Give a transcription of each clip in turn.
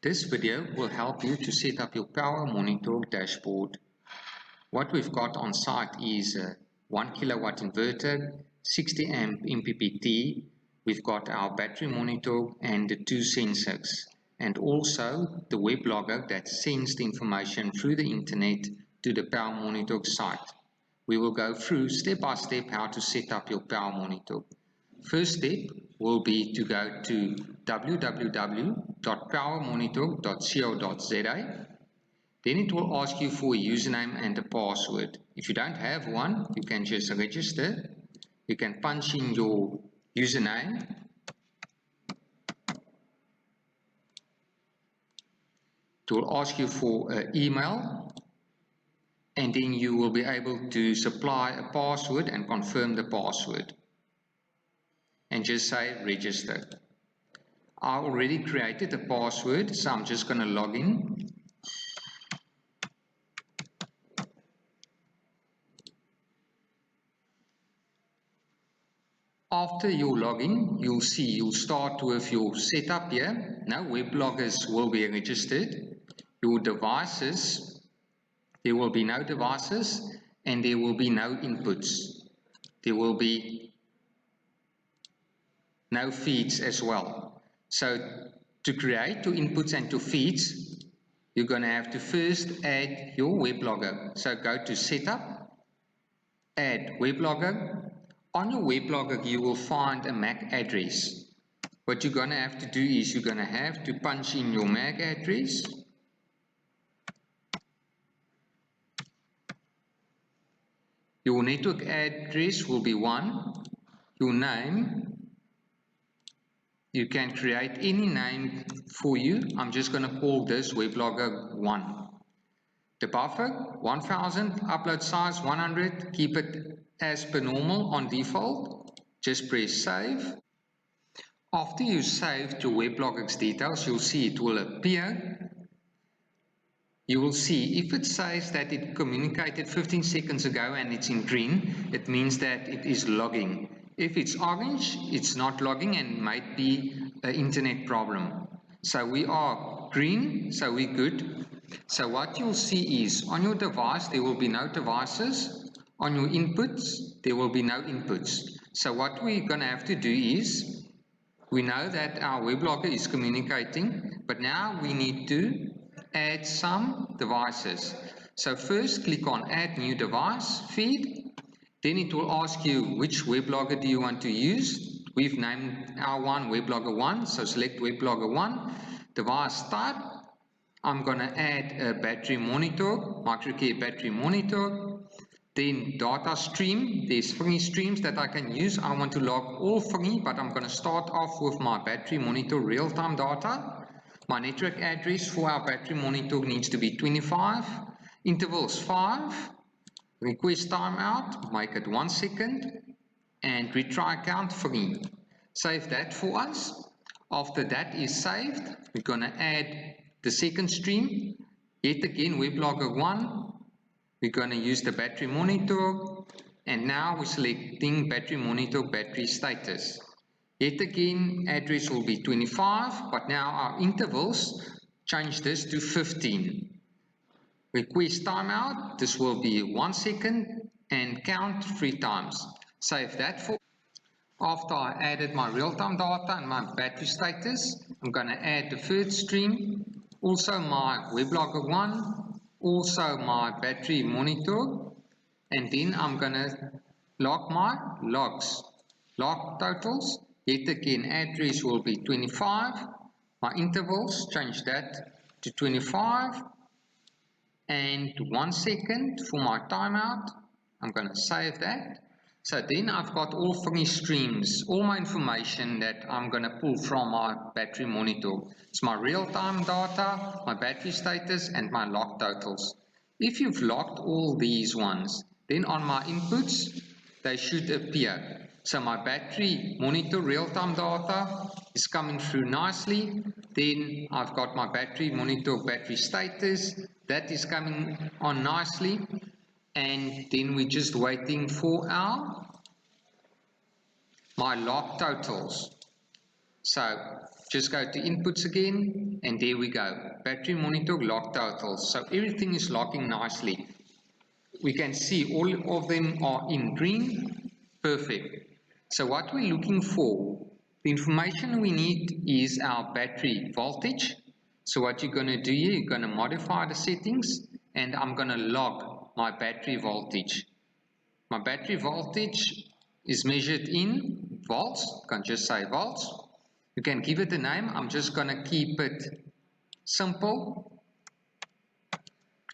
This video will help you to set up your power monitor dashboard. What we've got on site is a 1 kilowatt inverter, 60 amp MPPT, we've got our battery monitor and the two sensors, and also the web logger that sends the information through the internet to the power monitor site. We will go through step by step how to set up your power monitor. First step will be to go to www.powermonitor.co.za. Then it will ask you for a username and a password. If you don't have one, you can just register. You can punch in your username. It will ask you for an email. And then you will be able to supply a password and confirm the password. And just say register. I already created a password, so I'm just going to log in. After your login, you'll start with your setup here. Now web loggers will be registered. Your devices, there will be no devices and there will be no inputs. There will be no feeds as well. So to create your inputs and your feeds, you're going to have to first add your web logger. So go to setup, add web logger. On your web logger you will find a MAC address. What you're going to have to do is you're going to have to punch in your MAC address. Your network address will be 1. Your name, you can create any name for you. I'm just going to call this weblogger 1. The buffer 1000, upload size 100, keep it as per normal on default. Just press save. After you saved your weblogger's details, you'll see it will appear. You will see if it says that it communicated 15 seconds ago and it's in green, it means that it is logging. If it's orange, it's not logging and might be an internet problem. So we are green, so we're good. So what you'll see is on your device there will be no devices. On your inputs there will be no inputs. So what we're going to have to do is, we know that our weblogger is communicating, but now we need to add some devices. So first click on add new device feed. Then it will ask you which weblogger do you want to use. We've named our one weblogger 1, so select weblogger 1. Device type, I'm going to add a battery monitor, Microcare battery monitor. Then data stream, there's 3 streams that I can use. I want to log all 3, but I'm going to start off with my battery monitor real-time data. My network address for our battery monitor needs to be 25, intervals 5. Request timeout, make it 1 second, and retry count 3. Save that for us. After that is saved, we're going to add the second stream. Yet again, weblogger 1. We're going to use the battery monitor, and now we're selecting battery monitor battery status. Yet again, address will be 25, but now our intervals, change this to 15. Request timeout, this will be 1 second and count 3 times. Save that for. After I added my real-time data and my battery status, I'm going to add the third stream, also my weblogger 1, also my battery monitor, and then I'm going to log my logs. Log totals, yet again address will be 25, my intervals, change that to 25. And 1 second for my timeout. I'm going to save that. So then I've got all 3 streams, all my information that I'm going to pull from my battery monitor. It's my real-time data, my battery status, and my log totals. If you've logged all these ones, then on my inputs, they should appear. So my battery monitor real-time data is coming through nicely. Then I've got my battery monitor battery status, that is coming on nicely. And then we're just waiting for my log totals. So Just go to inputs again, and there we go. Battery monitor log totals. So everything is logging nicely. We can see all of them are in green. Perfect. So what we're looking for, the information we need is our battery voltage. So what you're going to do here, you're going to modify the settings, and I'm going to log my battery voltage. My battery voltage is measured in volts. You can just say volts. You can give it a name. I'm just going to keep it simple.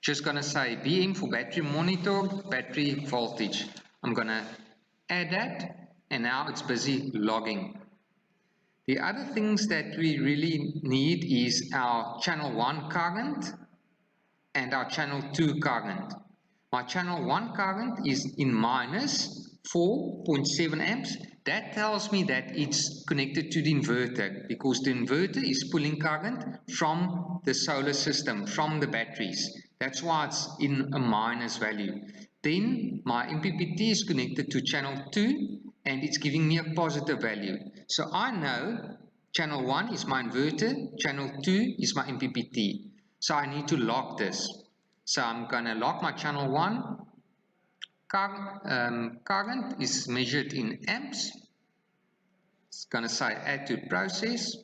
Just going to say BM for battery monitor, battery voltage. I'm going to add that, and now it's busy logging. The other things that we really need is our channel 1 current and our channel 2 current. My channel 1 current is in minus 4.7 amps. That tells me that it's connected to the inverter, because the inverter is pulling current from the solar system, from the batteries. That's why it's in a minus value. Then my MPPT is connected to channel 2 and it's giving me a positive value. So I know channel 1 is my inverter, channel 2 is my MPPT. So I need to log this. So I'm going to log my channel 1. Current is measured in amps. It's going to say add to process.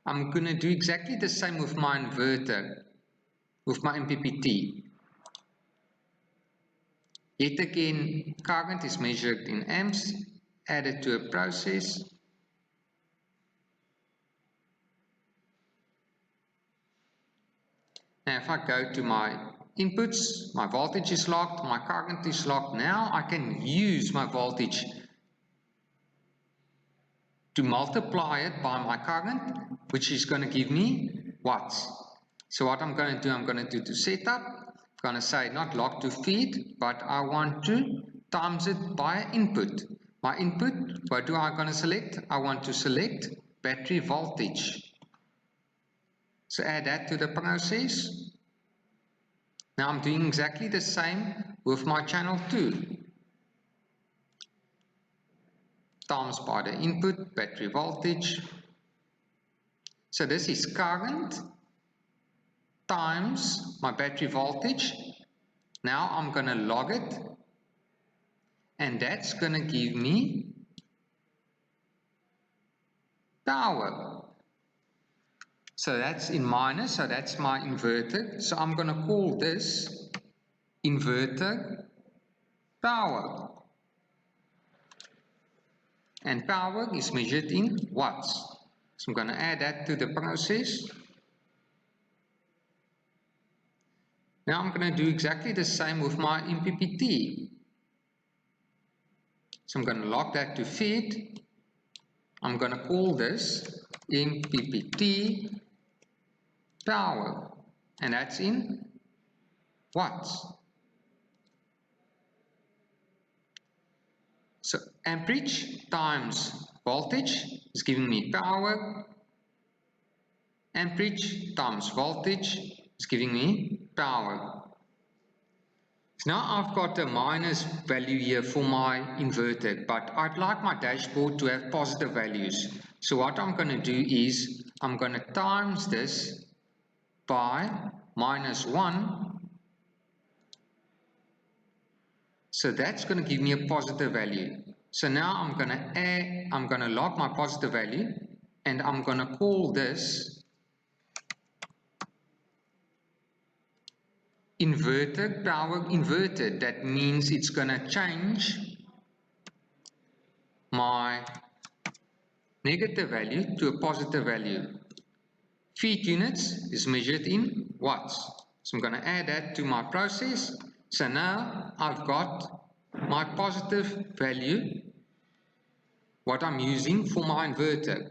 I'm going to do exactly the same with my inverter, with my MPPT. Yet again, current is measured in amps, added to a process. Now if I go to my inputs, my voltage is locked, my current is locked. Now I can use my voltage to multiply it by my current, which is going to give me watts. So what I'm going to do, I'm going to do to setup, I'm going to say not log to feed, but I want to times it by input. My input, what do I going to select? I want to select battery voltage. So add that to the process. Now I'm doing exactly the same with my channel 2. Times by the input, battery voltage. So this is current times my battery voltage. Now I'm going to log it, and that's going to give me power. So that's in minus, so that's my inverter. So I'm going to call this inverter power. And power is measured in watts. So I'm going to add that to the process. Now I'm going to do exactly the same with my MPPT. So I'm going to log that to feed. I'm going to call this MPPT power, and that's in watts. So amperage times voltage is giving me power. Amperage times voltage is giving me power. So now I've got a minus value here for my inverter, but I'd like my dashboard to have positive values. So what I'm going to do is I'm going to times this by minus 1. So that's going to give me a positive value. So now I'm going to log my positive value, and I'm going to call this inverter power inverted. That means it's going to change my negative value to a positive value. Feed units is measured in watts. So I'm going to add that to my process. So now I've got my positive value, what I'm using for my inverter.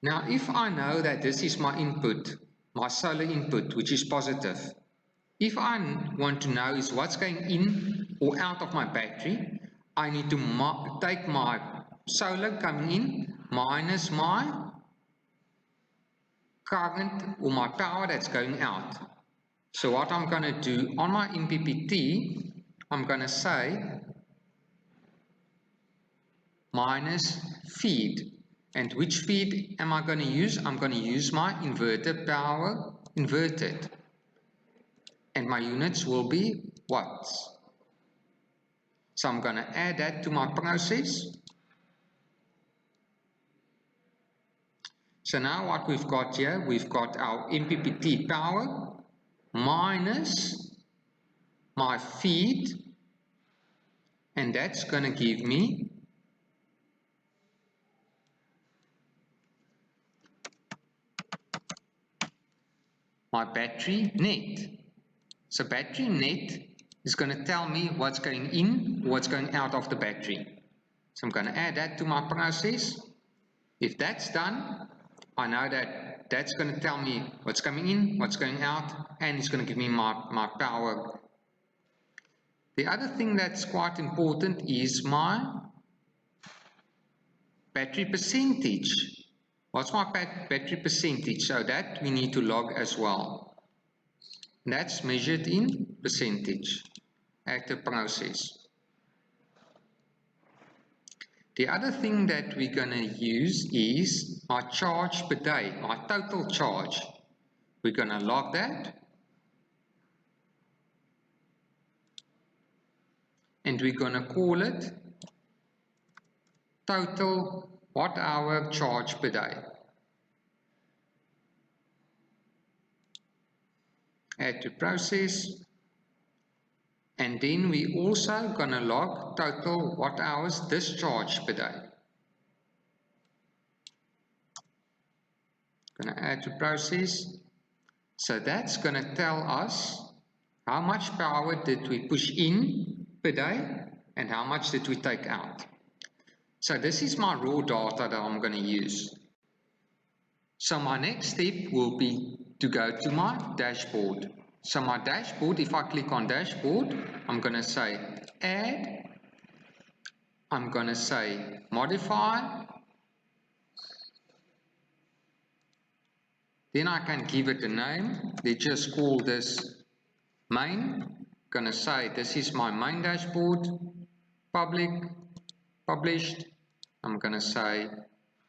Now if I know that this is my input, my solar input, which is positive, if I want to know is what's going in or out of my battery, I need to take my solar coming in minus my current or my power that's going out. So what I'm going to do on my MPPT, I'm going to say minus feed. And which feed am I going to use? I'm going to use my inverter power inverted. And my units will be watts. So I'm going to add that to my process. So now what we've got here, we've got our MPPT power minus my feed, and that's going to give me my battery net. So battery net is going to tell me what's going in, what's going out of the battery. So I'm going to add that to my process. If that's done, I know that that's going to tell me what's coming in, what's going out, and it's going to give me my power. The other thing that's quite important is my battery percentage. What's my battery percentage? So that we need to log as well. That's measured in percentage, active process. The other thing that we're going to use is my charge per day, my total charge. We're going to log that. And we're going to call it total watt-hour charge per day. Add to process. And then we also going to log total watt-hours discharged per day. Going to add to process. So that's going to tell us how much power did we push in per day and how much did we take out. So this is my raw data that I'm going to use. So my next step will be to go to my dashboard. So my dashboard, if I click on dashboard, I'm going to say add, I'm going to say modify, then I can give it a name. They just call this main. I'm going to say this is my main dashboard, public, published. I'm going to say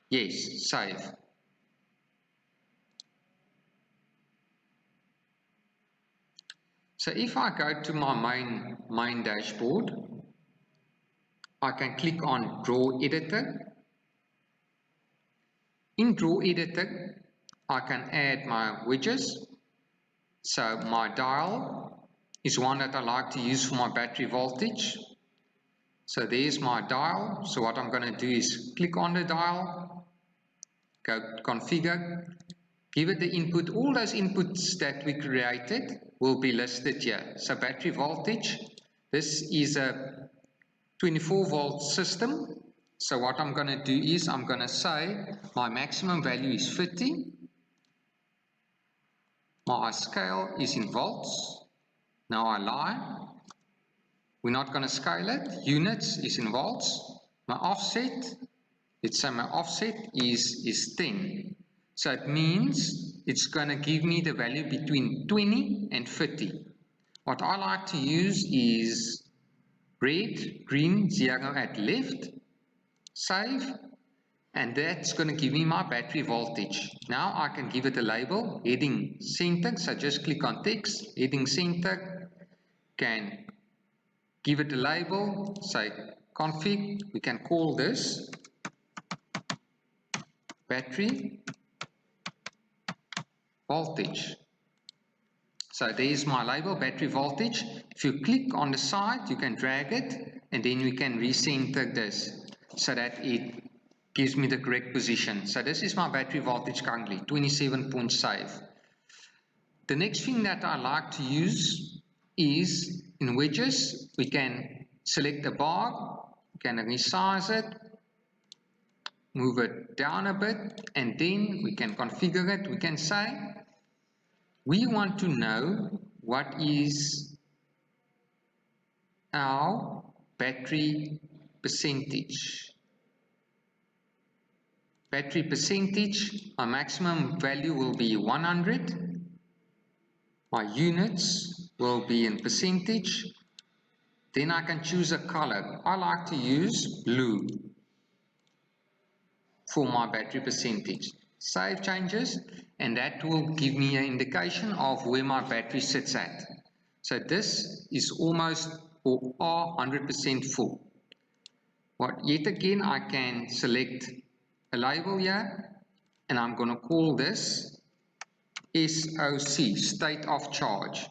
yes, save. So if I go to my main dashboard, I can click on Draw Editor. In Draw Editor, I can add my widgets. So my dial is one that I like to use for my battery voltage. So there's my dial. So what I'm going to do is click on the dial, go configure, give it the input. All those inputs that we created will be listed here. So battery voltage, this is a 24 volt system. So what I'm going to do is I'm going to say my maximum value is 50. My scale is in volts. Now I lie. We're not going to scale it. Units is in volts. My offset, let's say my offset is 10. So it means it's going to give me the value between 20 and 50. What I like to use is red, green, 0 at left, save, and that's going to give me my battery voltage. Now I can give it a label, heading center, so just click on text, heading center, can give it a label, say config, we can call this battery voltage. So there's my label, battery voltage. If you click on the side, you can drag it, and then we can recenter this so that it gives me the correct position. So this is my battery voltage currently, 27.5. The next thing that I like to use is in widgets, we can select a bar, we can resize it, move it down a bit, and then we can configure it. We can say, we want to know what is our battery percentage. Battery percentage, my maximum value will be 100. My units will be in percentage. Then I can choose a color. I like to use blue. for my battery percentage. Save changes, and that will give me an indication of where my battery sits at. So this is almost or are 100% full. Yet again, I can select a label here, and I'm going to call this SOC, state of charge.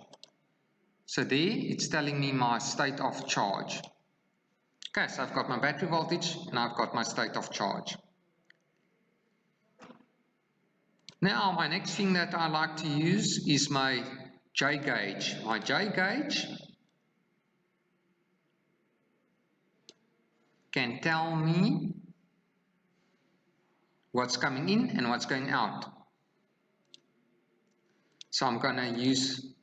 So there, it's telling me my state of charge. Okay, so I've got my battery voltage and I've got my state of charge. Now, my next thing that I like to use is my J gauge. My J gauge can tell me what's coming in and what's going out. So I'm going to use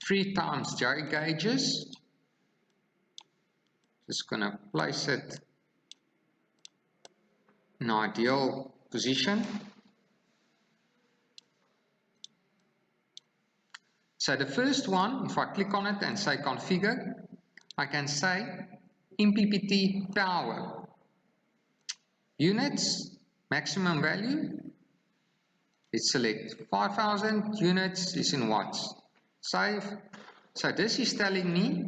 3 times J gauges. Just going to place it in an ideal position. So the first one, if I click on it and say configure, I can say MPPT power. Units, maximum value, let's select 5000 units is in watts. Save. So this is telling me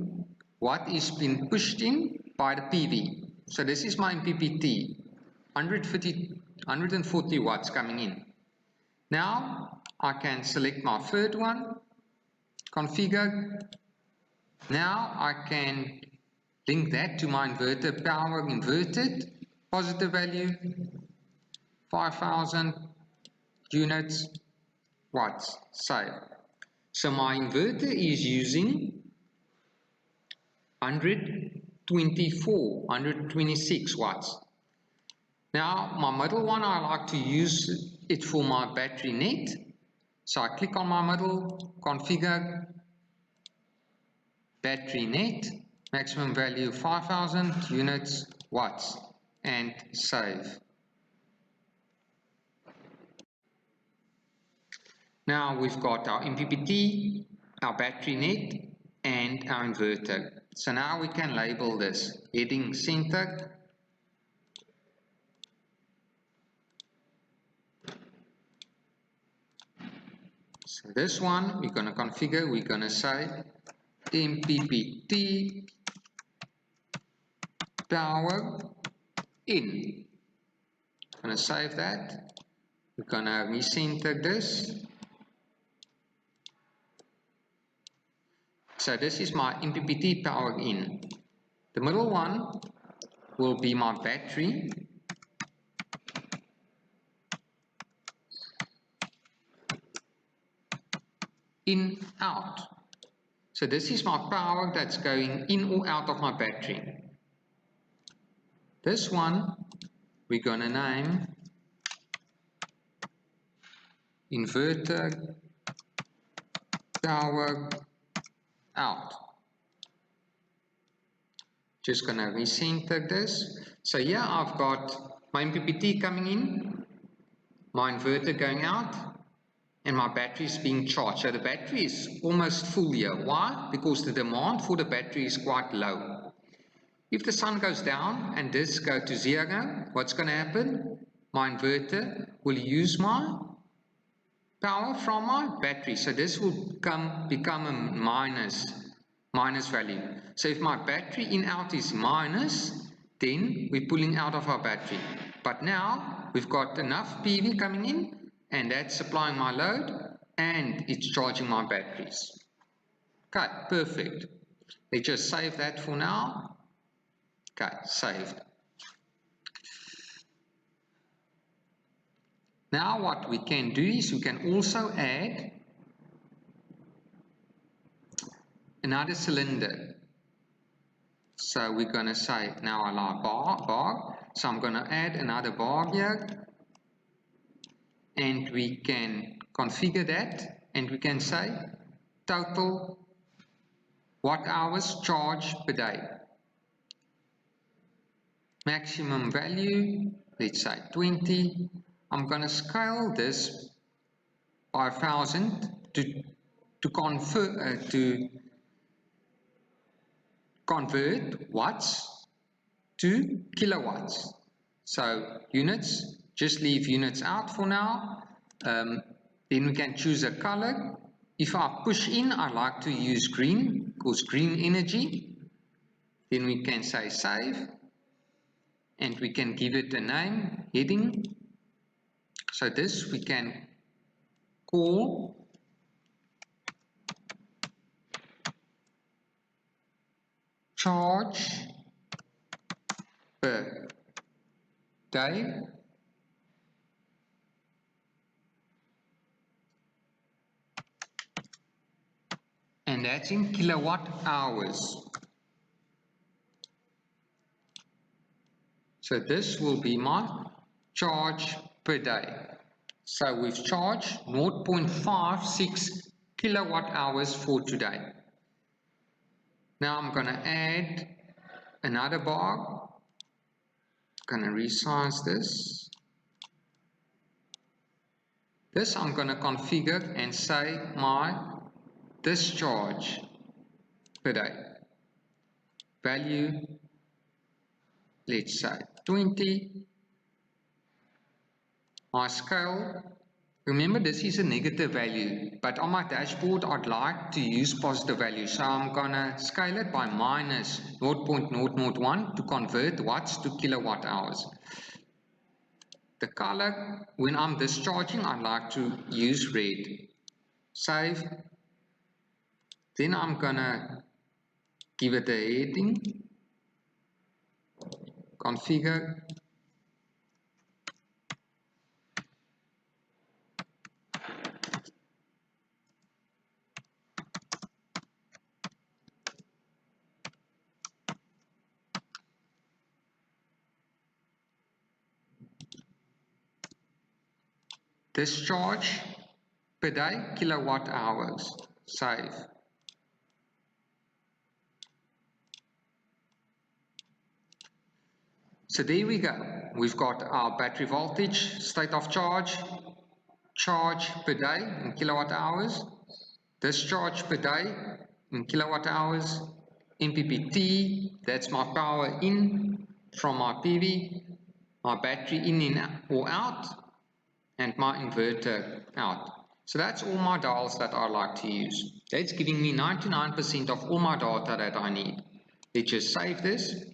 what is being pushed in by the PV. So this is my MPPT, 140 watts coming in. Now I can select my third one, configure. Now I can link that to my inverter power inverted, positive value, 5000 units, watts, save. So my inverter is using 126 watts. Now my middle one, I like to use it for my battery net. So I click on my middle, configure, battery net, maximum value 5000 units, watts, and save. Now we've got our MPPT, our battery net, and our inverter. So now we can label this heading center, so this one we're going to configure, we're going to say MPPT power in. I'm going to save that. We're going to recenter this. So this is my MPPT power in. The middle one will be my battery. In, out. So this is my power that's going in or out of my battery. This one we're going to name inverter power out. Just going to recenter this. So here I've got my MPPT coming in, my inverter going out, and my battery is being charged. So the battery is almost full here. Why? Because the demand for the battery is quite low. If the sun goes down and this goes to 0, what's going to happen? My inverter will use my power from my battery. So this will become a minus value. So if my battery in out is minus, then we're pulling out of our battery. But now we've got enough PV coming in, and that's supplying my load, and it's charging my batteries. Okay, perfect. Let's just save that for now. Okay, saved. Now what we can do is we can also add another cylinder. So we're going to say now allow bar. So I'm going to add another bar here. And we can configure that, and we can say total watt hours charged per day. Maximum value, let's say 20. I'm going to scale this by 1000 to convert watts to kilowatts. So units just leave units out for now. Then we can choose a color. If I push in, I like to use green because green energy. Then we can say save, and we can give it a name, heading. So this we can call charge per day, and that's in kilowatt hours. So this will be my charge per day. So we've charged 0.56 kilowatt hours for today. Now I'm going to add another bar. I'm going to resize this. This I'm going to configure and say my discharge per day. Value, let's say 20. My scale, remember this is a negative value, but on my dashboard I'd like to use positive value. So I'm going to scale it by minus 0.001 to convert watts to kilowatt hours. The color, when I'm discharging, I like to use red. Save. Then I'm going to give it a heading. Configure. Discharge per day, kilowatt hours. Save. So there we go. We've got our battery voltage, state of charge, charge per day in kilowatt hours, discharge per day in kilowatt hours, MPPT, that's my power in from my PV, my battery in or out, and my inverter out. So that's all my dials that I like to use. That's giving me 99% of all my data that I need. Let's just save this.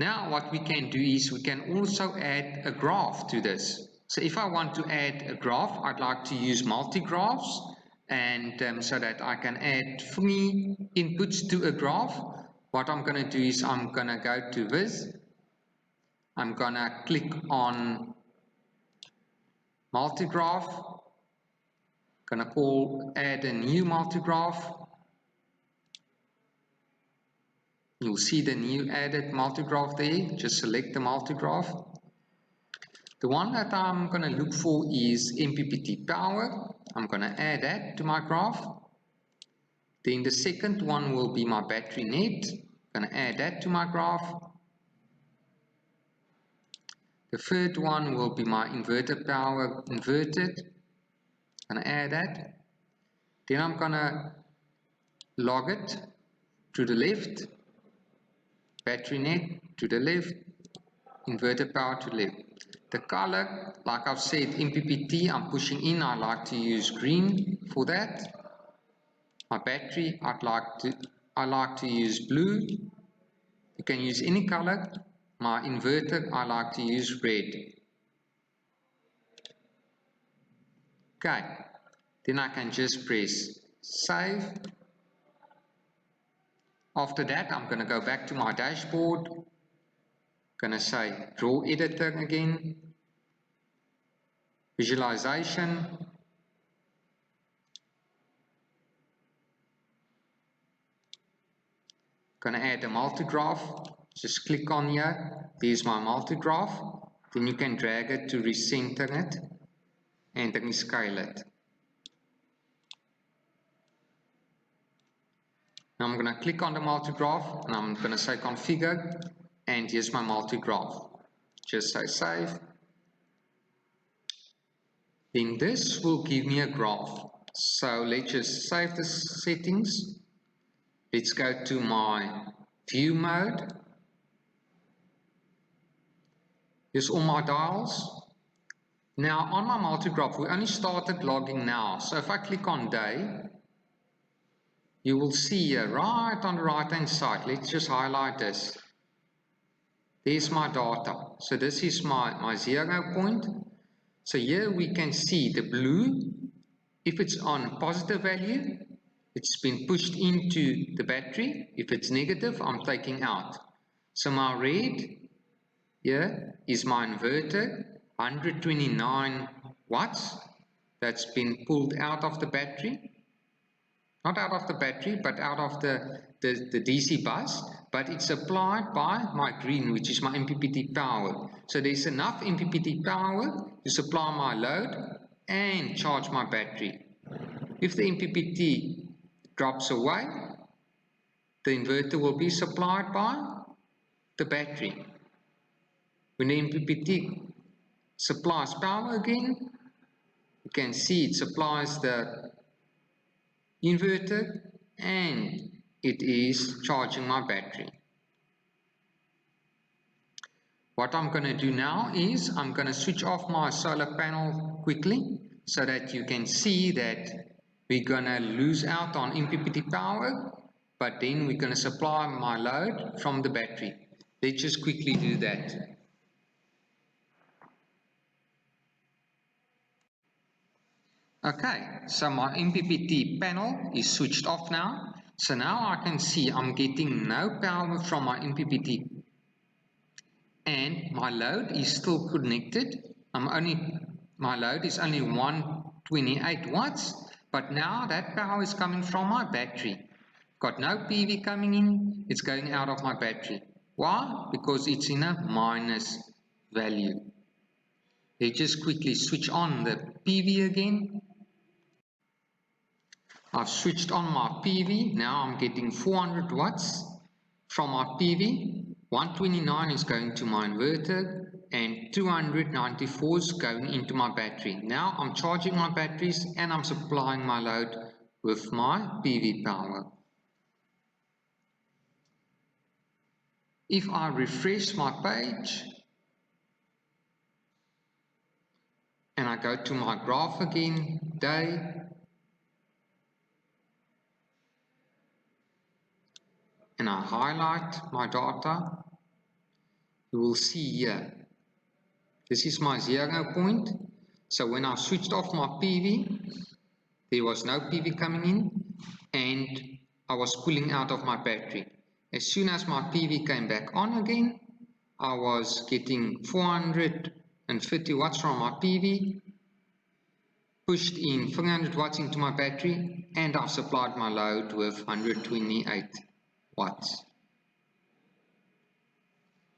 Now what we can do is we can also add a graph to this. So if I want to add a graph, I'd like to use multi-graphs, and so that I can add 3 inputs to a graph. What I'm going to do is I'm going to go to this. I'm going to click on multi-graph. Going to add a new multi-graph. You'll see the new added multi-graph there. Just select the multi-graph. The one that I'm going to look for is MPPT power. I'm going to add that to my graph. Then the second one will be my battery net. I'm going to add that to my graph. The third one will be my inverter power inverted. I'm going to add that. Then I'm going to log it to the left. Battery net to the left. Inverter power to the left. The color, like I've said, MPPT, I'm pushing in. I like to use green for that. My battery, I like to use blue. You can use any color. My inverter, I like to use red. Okay, then I can just press save. After that, I'm going to go back to my dashboard. Going to say draw editor again. Visualization. Going to add a multi-graph. Just click on here. There's my multi-graph. Then you can drag it to recenter it and then scale it. Now I'm going to click on the multi-graph and I'm going to say configure, and here's my multi-graph. Just say save. Then this will give me a graph. So let's just save the settings. Let's go to my view mode. Here's all my dials. Now on my multi-graph, we only started logging now. So if I click on day, you will see here right on the right hand side, let's just highlight this. There's my data. So this is my 0 point. So here we can see the blue. If it's on positive value, it's been pushed into the battery. If it's negative, I'm taking out. So my red here is my inverter, 129 watts. That's been pulled out of the battery. Not out of the battery, but out of the DC bus. But it's supplied by my green, which is my MPPT power. So there's enough MPPT power to supply my load and charge my battery. If the MPPT drops away, the inverter will be supplied by the battery. When the MPPT supplies power again, you can see it supplies the inverter and it is charging my battery. What I'm going to do now is I'm going to switch off my solar panel quickly so that you can see that we're going to lose out on MPPT power, but then we're going to supply my load from the battery. Let's just quickly do that. Okay, so my MPPT panel is switched off now. So now I can see I'm getting no power from my MPPT and my load is still connected. My load is only 128 watts, but now that power is coming from my battery. Got no PV coming in, it's going out of my battery. Why? Because it's in a minus value. Let's just quickly switch on the PV again. I've switched on my PV, now I'm getting 400 watts from my PV, 129 is going to my inverter and 294 is going into my battery. Now I'm charging my batteries and I'm supplying my load with my PV power. If I refresh my page and I go to my graph again, day, and I highlight my data, you will see here, this is my 0 point. So when I switched off my PV, there was no PV coming in and I was pulling out of my battery. As soon as my PV came back on again, I was getting 450 watts from my PV, pushed in 300 watts into my battery, and I've supplied my load with 128 watts.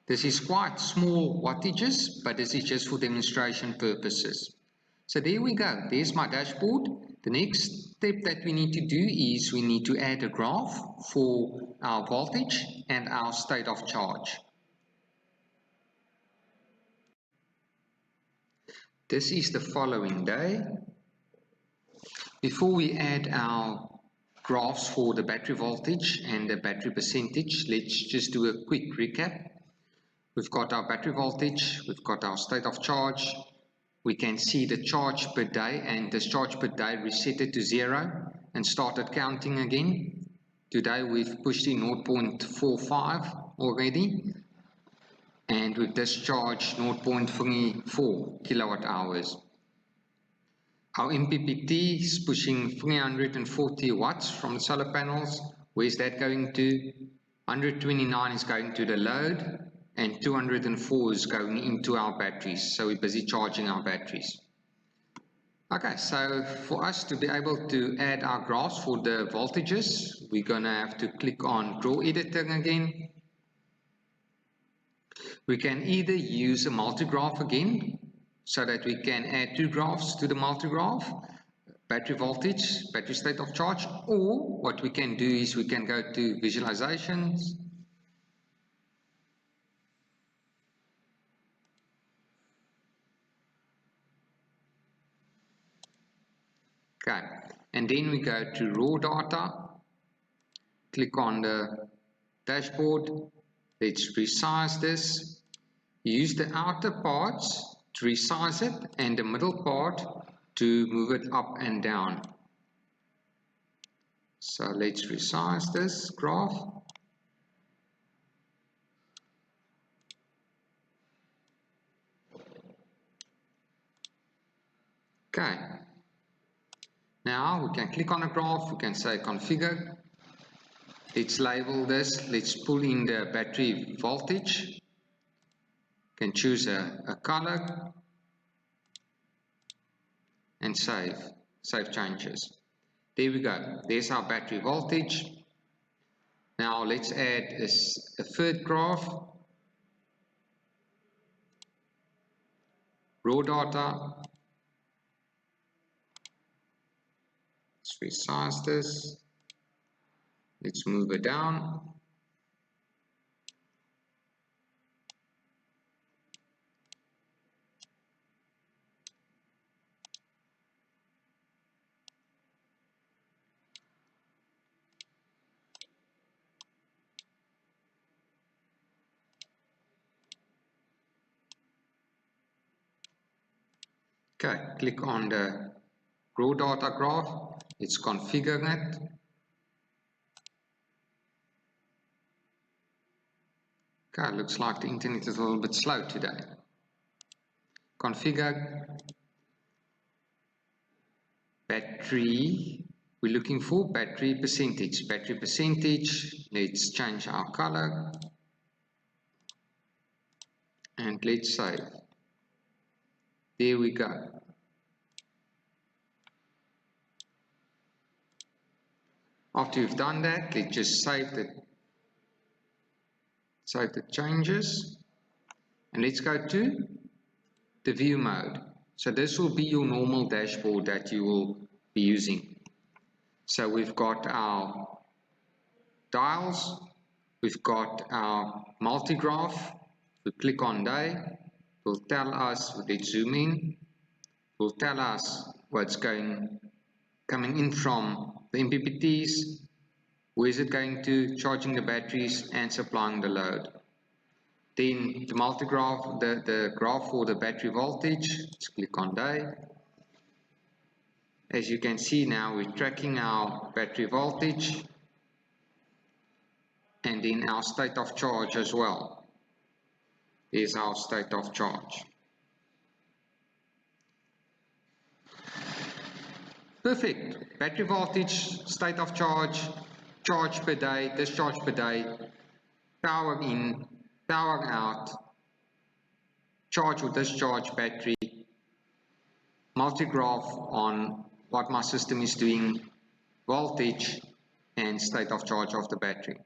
This is quite small wattages, but this is just for demonstration purposes. So there we go, there's my dashboard. The next step that we need to do is we need to add a graph for our voltage and our state of charge. This is the following day. Before we add our graphs for the battery voltage and the battery percentage, let's just do a quick recap. We've got our battery voltage, we've got our state of charge, we can see the charge per day and discharge per day reset it to 0 and started counting again. Today we've pushed in 0.45 already and we've discharged 0.34 kilowatt hours. Our MPPT is pushing 340 watts from the solar panels. Where's that going to? 129 is going to the load and 204 is going into our batteries, so we're busy charging our batteries. Okay, so for us to be able to add our graphs for the voltages, we're going to have to click on Draw Editor again. We can either use a multi-graph again, so that we can add two graphs to the multi-graph, battery voltage, battery state of charge, or what we can do is we can go to visualizations, okay, and then we go to raw data, click on the dashboard, let's resize this, Use the outer parts to resize it and the middle part to move it up and down. So let's resize this graph. Okay. Now we can click on a graph, we can say configure. Let's label this, let's pull in the battery voltage. Can choose a color and save changes. There we go, there's our battery voltage. Now let's add a third graph, raw data. Let's resize this, let's move it down. Okay, click on the raw data graph, let's configure it. Okay, looks like the internet is a little bit slow today. Configure battery, we're looking for battery percentage. Let's change our color and let's save. There we go. After you've done that, let's just save the changes and let's go to the view mode. So this will be your normal dashboard that you will be using. So we've got our dials, we've got our multi-graph. We click on day, it will tell us, let's zoom in, it will tell us what's coming in from the MPPTs, where is it going to, charging the batteries and supplying the load. Then the multi-graph, the graph for the battery voltage, let's click on day. As you can see now, we're tracking our battery voltage and then our state of charge as well. Here's our state of charge. Perfect. Battery voltage, state of charge, charge per day, discharge per day, power in, power out, charge or discharge battery, multi-graph on what my system is doing, voltage and state of charge of the battery.